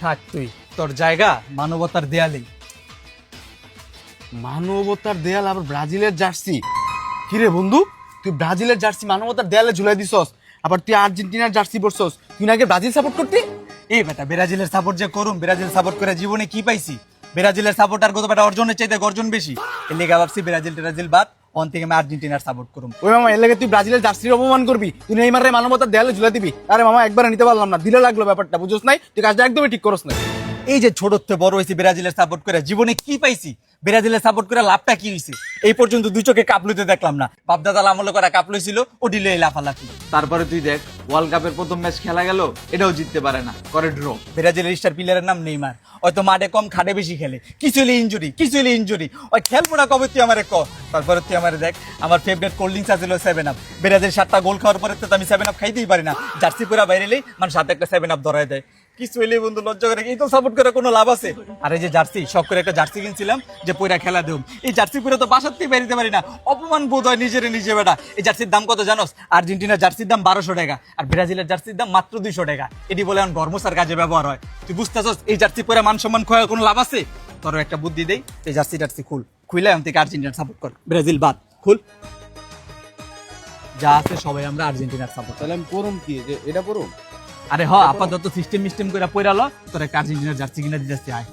থাক তুই, তোর জায়গা মানবতার দেয়ালে। মানবতার দেয়াল আবার ব্রাজিলের জার্সি? কিরে বন্ধু, তুই ব্রাজিলের জার্সি মানবতার দেয়ালে ঝুলাই দিছস, আবার তুই আর্জেন্টিনার জার্সি পরছস। তুই নাকি ব্রাজিল সাপোর্ট করতি? এই বেটা, ব্রাজিলের সাপোর্ট যে করুম, ব্রাজিল সাপোর্ট করে জীবনে কি পাইছি? ব্রাজিলের সাপোর্টার কত বেটা অর্জনের চাইতে গর্জন বেশি। এর লেগে ভাবছি ব্রাজিল বাদ, অন থেকে আমি আর্জেন্টিনার সাপোর্ট করুম। ওই মামা, এর লাগে তুই ব্রাজিলের জার্সির অপমান করবি? তুই নেইমারের মানবতার দেয়ালে ঝুলাই দিবি? আরে মামা, একবার নিতে পারলাম না, দিলে লাগলো ব্যাপারটা, বুঝছস নাই? তুই কাজটা একদমই ঠিক করস না। এই যে ছোট থেকে বড় হয়েছি ব্রাজিলের সাপোর্ট করে, জীবনে কি পাইছি? ব্রাজিলের সাপোর্ট করে লাভটা কি হয়েছে? এই পর্যন্ত দুই চোখে কাপ লইতে দেখলাম না। বাপদাদা আমল করা কাপ লইছিল, ও ডিলে লাফালাফি। তারপরে তুই দেখ, ওয়ার্ল্ড কাপের প্রথম ম্যাচ খেলা গেল, এটাও জিততে পারে না, করে ড্র। ব্রাজিলের স্টার প্লেয়ারের নাম নেইমার, হয়তো মাঠে কম খাটে বেশি খেলে, কিছু হলে ইনজুরি। ওই খেলবো না কবে তুই আমারে ক? তারপরে তুই আমারে দেখ, আমার ফেভারিট কোল্ড ড্রিঙ্কস আছিল 7 আপ। ব্রাজিল 7টা গোল খাওয়ার পরে তো আমি 7 আপ খাইতেই পারি না। জার্সি পরে বাইরেলেই মানুষ হাতে একটা 7 আপ ধরায় দেয়। কিছু হইলে বন্ধু লজ্জা করে, এই তো সাপোর্ট করে কোনো লাভ আছে? আর এই যে জার্সি, শখ করে একটা জার্সি কিনছিলাম যে পয়রা খেলা দেব, এই জার্সি পরে তো বাসাতেই বেরিতে পারি না, অপমান বোধ হয় নিজে বেটা। এই জার্সির দাম কত জানোস? আর্জেন্টিনার জার্সির দাম 1200 টাকা, আর ব্রাজিলের জার্সির দাম মাত্র 200 টাকা। এটি বলে এখন গরমসার কাজে ব্যবহার হয়। তুই বুঝতেছস এই জার্সি পরে মান সম্মান খোয়া কোনো লাভ আছে? তোর একটা বুদ্ধি দেই, এই জার্সি টার্সি খুলে আমি থেকে আর্জেন্টিনার সাপোর্ট কর, ব্রাজিল বাদ। খুল, যা আছে সবাই আমরা আর্জেন্টিনার সাপোর্ট। তাহলে আমি পরম কি, যে এটা পরম? আরে হ, আপাতত সিস্টেম করে পয়রালো, তোর একটা আর্জেন্টিনার জার্সি কিনে দিতেছি। আয়।